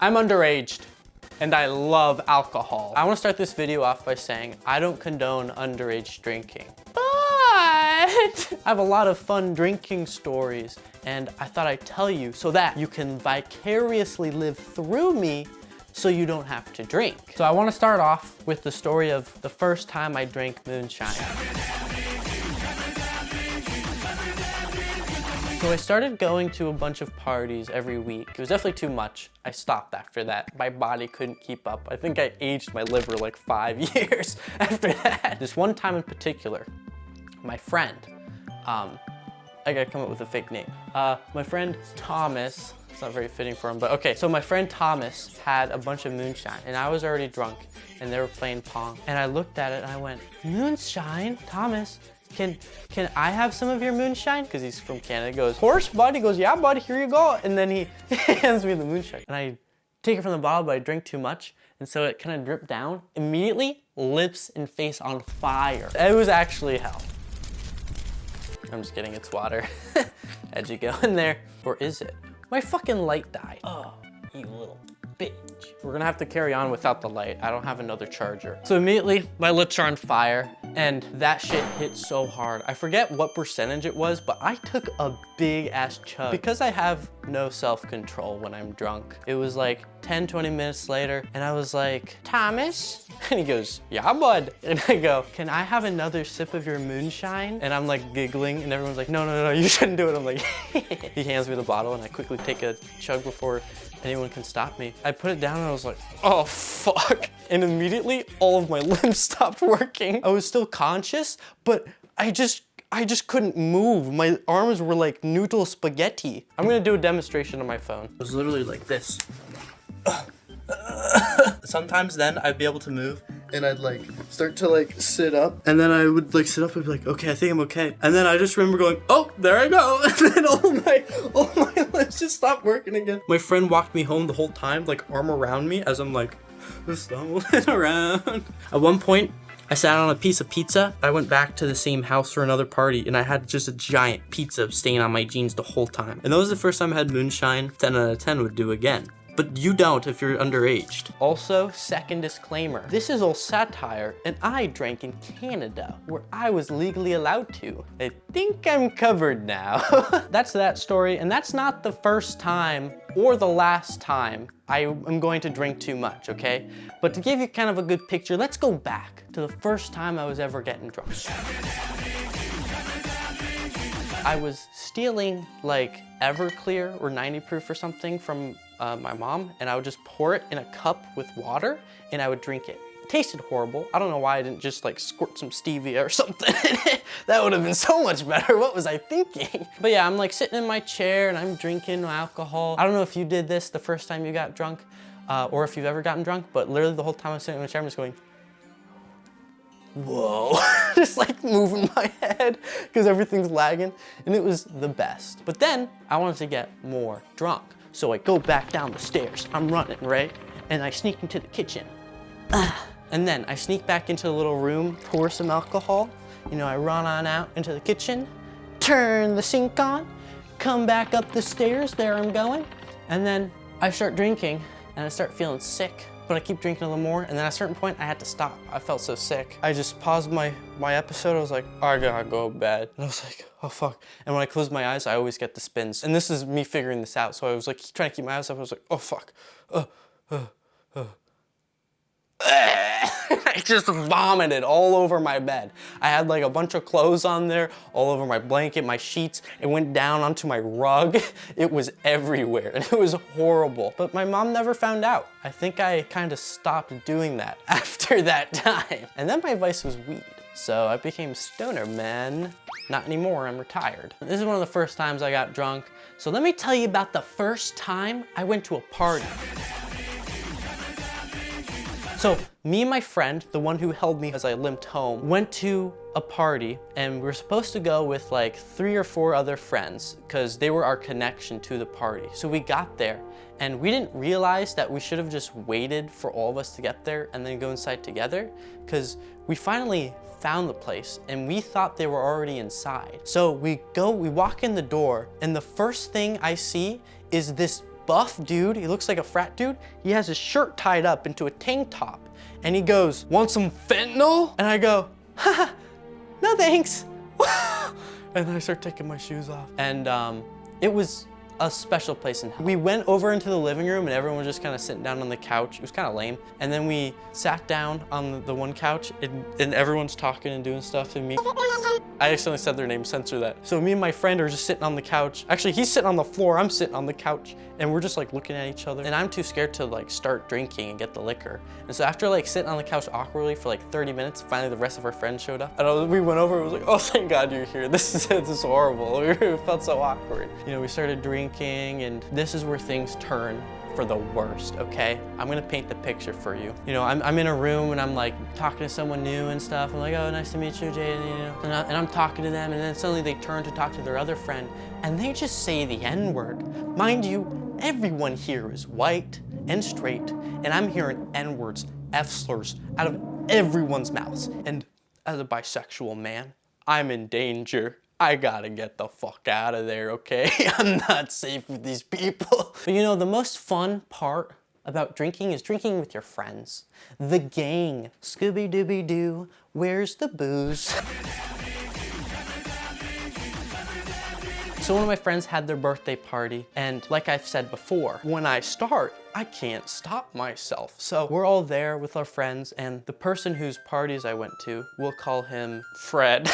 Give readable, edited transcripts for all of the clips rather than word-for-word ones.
I'm underaged and I love alcohol. I want to start this video off by saying I don't condone underage drinking, but I have a lot of fun drinking stories and I thought I'd tell you so that you can vicariously live through me so you don't have to drink. So I want to start off with the story of the first time I drank moonshine. So I started going to a bunch of parties every week. It was definitely too much. I stopped after that. My body couldn't keep up. I think I aged my liver like 5 years after that. This one time in particular, my friend, I gotta come up with a fake name. My friend Thomas, it's not very fitting for him, but okay. So my friend Thomas had a bunch of moonshine and I was already drunk and they were playing pong. And I looked at it and I went, moonshine, Thomas, can I have some of your moonshine? Because he's from Canada. He goes, of course, bud. He goes, yeah, bud, here you go. And then he hands me the moonshine. And I take it from the bottle, but I drink too much. And so it kind of dripped down. Immediately, lips and face on fire. It was actually hell. I'm just kidding, it's water. How'd you go in there? Or is it? My fucking light died. Oh, you little bitch. We're gonna have to carry on without the light. I don't have another charger. So immediately, my lips are on fire and that shit hit so hard. I forget what percentage it was, but I took a big ass chug. Because I have no self-control when I'm drunk, it was like 10, 20 minutes later and I was like, Thomas? And he goes, yeah, bud. And I go, can I have another sip of your moonshine? And I'm like giggling and everyone's like, no, no, no, you shouldn't do it. I'm like, he hands me the bottle and I quickly take a chug before anyone can stop me. I put it down and I was like, oh fuck. And immediately all of my limbs stopped working. I was still conscious, but I just couldn't move. My arms were like noodle spaghetti. I'm gonna do a demonstration on my phone. It was literally like this. Sometimes then I'd be able to move and I'd like start to like sit up and then I would like sit up and be like, okay, I think I'm okay. And then I just remember going, oh, there I go. And then all my limbs just stopped working again. My friend walked me home the whole time, like arm around me as I'm like stumbling around. At one point, I sat on a piece of pizza. I went back to the same house for another party and I had just a giant pizza stain on my jeans the whole time. And that was the first time I had moonshine. 10 out of 10 would do again. But you don't if you're underaged. Also, second disclaimer, this is all satire and I drank in Canada where I was legally allowed to. I think I'm covered now. That's that story, and that's not the first time or the last time I am going to drink too much, okay? But to give you kind of a good picture, let's go back to the first time I was ever getting drunk. I was stealing like Everclear or 90 proof or something from my mom, and I would just pour it in a cup with water and I would drink it. It tasted horrible. I don't know why I didn't just like squirt some stevia or something in it. That would have been so much better. What was I thinking? But yeah, I'm like sitting in my chair and I'm drinking alcohol. I don't know if you did this the first time you got drunk or if you've ever gotten drunk, but literally the whole time I'm sitting in my chair, I'm just going, whoa, just like moving my head because everything's lagging, and it was the best. But then I wanted to get more drunk. So I go back down the stairs, I'm running, right? And I sneak into the kitchen. And then I sneak back into the little room, pour some alcohol. You know, I run on out into the kitchen, turn the sink on, come back up the stairs, there I'm going. And then I start drinking and I start feeling sick. But I keep drinking a little more, and then at a certain point, I had to stop. I felt so sick. I just paused my episode. I was like, I gotta go to bed. And I was like, oh fuck. And when I close my eyes, I always get the spins. And this is me figuring this out. So I was like trying to keep my eyes up. I was like, oh fuck. I just vomited all over my bed. I had like a bunch of clothes on there, all over my blanket, my sheets. It went down onto my rug. It was everywhere and it was horrible. But my mom never found out. I think I kind of stopped doing that after that time. And then my vice was weed. So I became stoner man. Not anymore, I'm retired. This is one of the first times I got drunk. So let me tell you about the first time I went to a party. So me and my friend, the one who held me as I limped home, went to a party and we were supposed to go with like 3 or 4 other friends because they were our connection to the party. So we got there and we didn't realize that we should have just waited for all of us to get there and then go inside together, because we finally found the place and we thought they were already inside. So we walk in the door and the first thing I see is this buff dude. He looks like a frat dude. He has his shirt tied up into a tank top. And he goes, want some fentanyl? And I go, haha, no thanks. And then I start taking my shoes off. And it was a special place in hell. We went over into the living room and everyone was just kind of sitting down on the couch. It was kind of lame. And then we sat down on the one couch and everyone's talking and doing stuff and me. I accidentally said their name, censor that. So me and my friend are just sitting on the couch. Actually, he's sitting on the floor, I'm sitting on the couch, and we're just like looking at each other. And I'm too scared to like start drinking and get the liquor. And so after like sitting on the couch awkwardly for like 30 minutes, finally the rest of our friends showed up. And we went over and was like, oh, thank God you're here. This is horrible. It felt so awkward. You know, we started drinking and this is where things turn for the worst, okay? I'm gonna paint the picture for you. You know, I'm in a room and I'm like talking to someone new and stuff. I'm like, oh, nice to meet you, Jay, you know. And I'm talking to them and then suddenly they turn to talk to their other friend and they just say the N-word. Mind you, everyone here is white and straight and I'm hearing N-words, F-slurs out of everyone's mouths. And as a bisexual man, I'm in danger. I gotta get the fuck out of there, okay? I'm not safe with these people. But you know, the most fun part about drinking is drinking with your friends. The gang. Scooby-Dooby-Doo, where's the booze? So one of my friends had their birthday party, and like I've said before, when I start, I can't stop myself. So we're all there with our friends, and the person whose parties I went to, we'll call him Fred.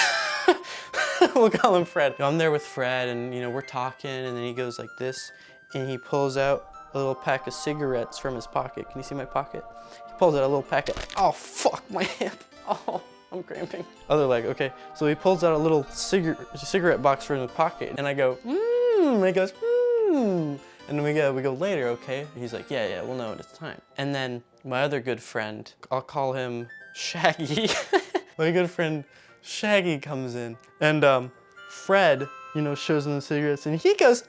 We'll call him Fred. I'm there with Fred and you know, we're talking and then he goes like this and he pulls out a little pack of cigarettes from his pocket. Can you see my pocket? He pulls out a little packet. Oh, fuck my hip. Oh, I'm cramping. Other leg, okay. So he pulls out a little cigarette box from his pocket and I go, and he goes, And then we go later, okay? He's like, yeah, we'll know when it's time. And then my other good friend, I'll call him Shaggy. My good friend Shaggy comes in and Fred, you know, shows him the cigarettes and he goes,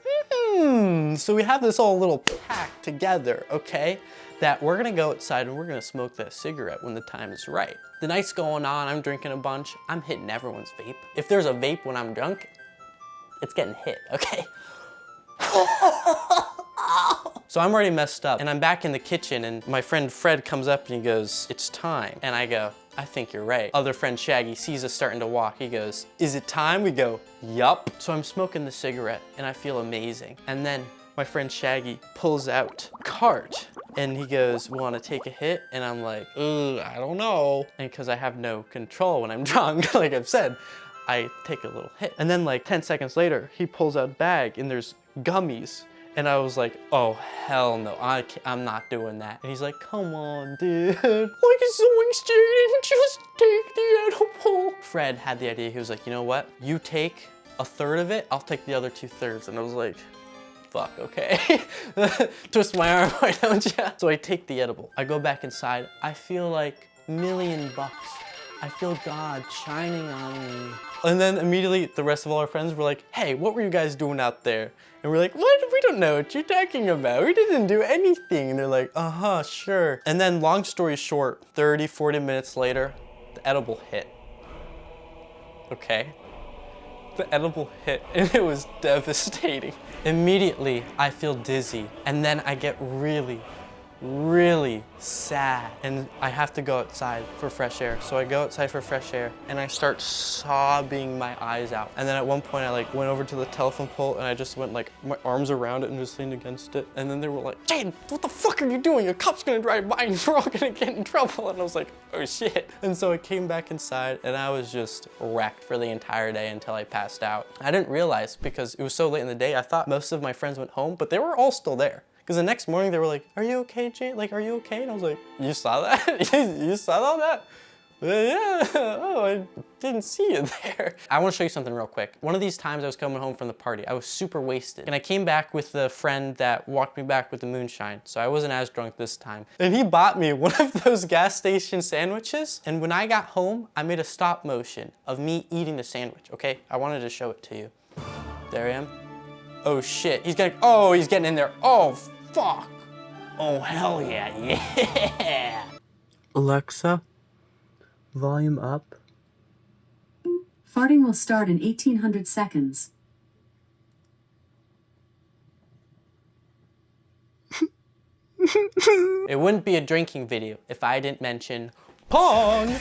So we have this whole little pack together, okay? That we're gonna go outside and we're gonna smoke that cigarette when the time is right. The night's going on, I'm drinking a bunch, I'm hitting everyone's vape. If there's a vape when I'm drunk, it's getting hit, okay? So I'm already messed up and I'm back in the kitchen and my friend Fred comes up and he goes, it's time. And I go, I think you're right. Other friend Shaggy sees us starting to walk. He goes, is it time? We go, yup. So I'm smoking the cigarette and I feel amazing. And then my friend Shaggy pulls out a cart and he goes, wanna take a hit? And I'm like, I don't know. And because I have no control when I'm drunk, like I've said, I take a little hit. And then like 10 seconds later, he pulls out a bag and there's gummies. And I was like, oh, hell no, I'm not doing that. And he's like, come on, dude. Like it's so exciting, just take the edible. Fred had the idea, he was like, you know what? You take a third of it, I'll take the other 2/3. And I was like, fuck, okay. Twist my arm, why don't you? So I take the edible. I go back inside, I feel like $1,000,000. I feel God shining on me. And then immediately the rest of all our friends were like, hey, what were you guys doing out there? And we're like, what? We don't know what you're talking about. We didn't do anything. And they're like, uh-huh, sure. And then long story short, 30, 40 minutes later, the edible hit. Okay? The edible hit and it was devastating. Immediately, I feel dizzy. And then I get really sad and I have to go outside for fresh air. So I go outside for fresh air and I start sobbing my eyes out. And then at one point I like went over to the telephone pole and I just went like my arms around it and just leaned against it. And then they were like, Jade, what the fuck are you doing? A cop's gonna drive by and we're all gonna get in trouble. And I was like, oh shit. And so I came back inside and I was just wrecked for the entire day until I passed out. I didn't realize because it was so late in the day, I thought most of my friends went home, but they were all still there. Because the next morning they were like, are you okay, Jay? Like, are you okay? And I was like, you saw that? You saw all that? Yeah, oh, I didn't see you there. I want to show you something real quick. One of these times I was coming home from the party, I was super wasted. And I came back with the friend that walked me back with the moonshine. So I wasn't as drunk this time. And he bought me one of those gas station sandwiches. And when I got home, I made a stop motion of me eating the sandwich, okay? I wanted to show it to you. There I am. Oh shit, he's getting in there. Oh, fuck. Oh, hell yeah, yeah. Alexa, volume up. Farting will start in 1800 seconds. It wouldn't be a drinking video if I didn't mention pong.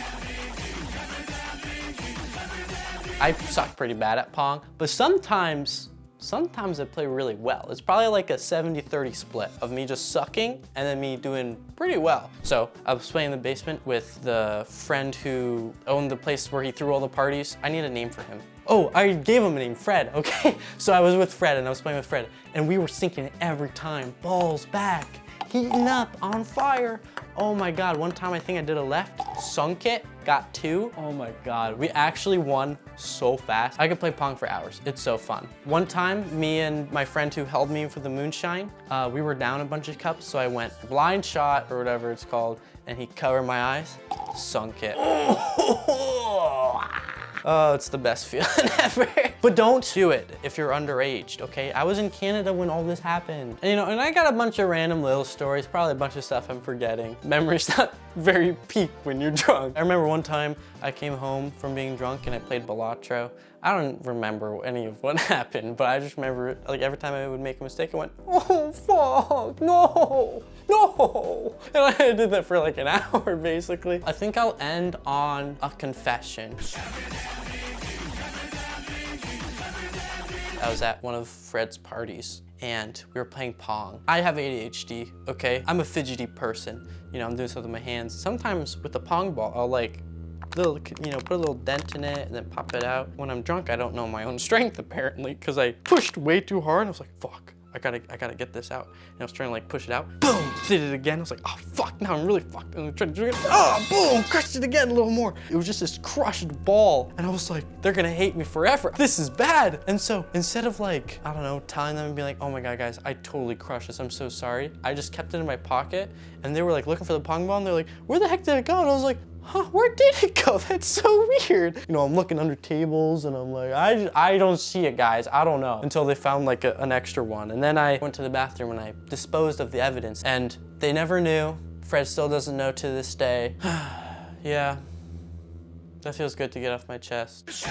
I suck pretty bad at pong, but sometimes I play really well. It's probably like a 70-30 split of me just sucking and then me doing pretty well. So I was playing in the basement with the friend who owned the place where he threw all the parties. I need a name for him. Oh, I gave him a name, Fred, okay? So I was with Fred and I was playing with Fred and we were sinking it every time. Balls back, heating up, on fire. Oh my God, one time I think I did a left, sunk it, got 2. Oh my God, we actually won so fast. I could play pong for hours, it's so fun. One time, me and my friend who held me for the Moonshine, we were down a bunch of cups, so I went blind shot, or whatever it's called, and he covered my eyes, sunk it. Oh, it's the best feeling ever. But don't do it if you're underaged, okay? I was in Canada when all this happened. And, and I got a bunch of random little stories, probably a bunch of stuff I'm forgetting. Memory's not very peak when you're drunk. I remember one time I came home from being drunk and I played Balatro. I don't remember any of what happened, but I just remember like every time I would make a mistake, I went, oh, fuck, no, no. And I did that for like an hour, basically. I think I'll end on a confession. I was at one of Fred's parties and we were playing pong. I have ADHD, okay? I'm a fidgety person. I'm doing something with my hands. Sometimes with the pong ball, I'll like, put a little dent in it and then pop it out. When I'm drunk, I don't know my own strength apparently, because I pushed way too hard. And I was like, fuck, I gotta get this out. And I was trying to like push it out. Boom, did it again. I was like, oh fuck, now I'm really fucked. And I tried to do it. Oh, boom, crushed it again a little more. It was just this crushed ball. And I was like, they're gonna hate me forever. This is bad. And so instead of like, I don't know, telling them and be like, oh my God, guys, I totally crushed this. I'm so sorry. I just kept it in my pocket and they were like looking for the pong ball and they're like, where the heck did it go? And I was like, huh, where did it go? That's so weird. I'm looking under tables and I'm like, I don't see it, guys. I don't know. Until they found like an extra one. And then I went to the bathroom and I disposed of the evidence and they never knew. Fred still doesn't know to this day. Yeah, that feels good to get off my chest.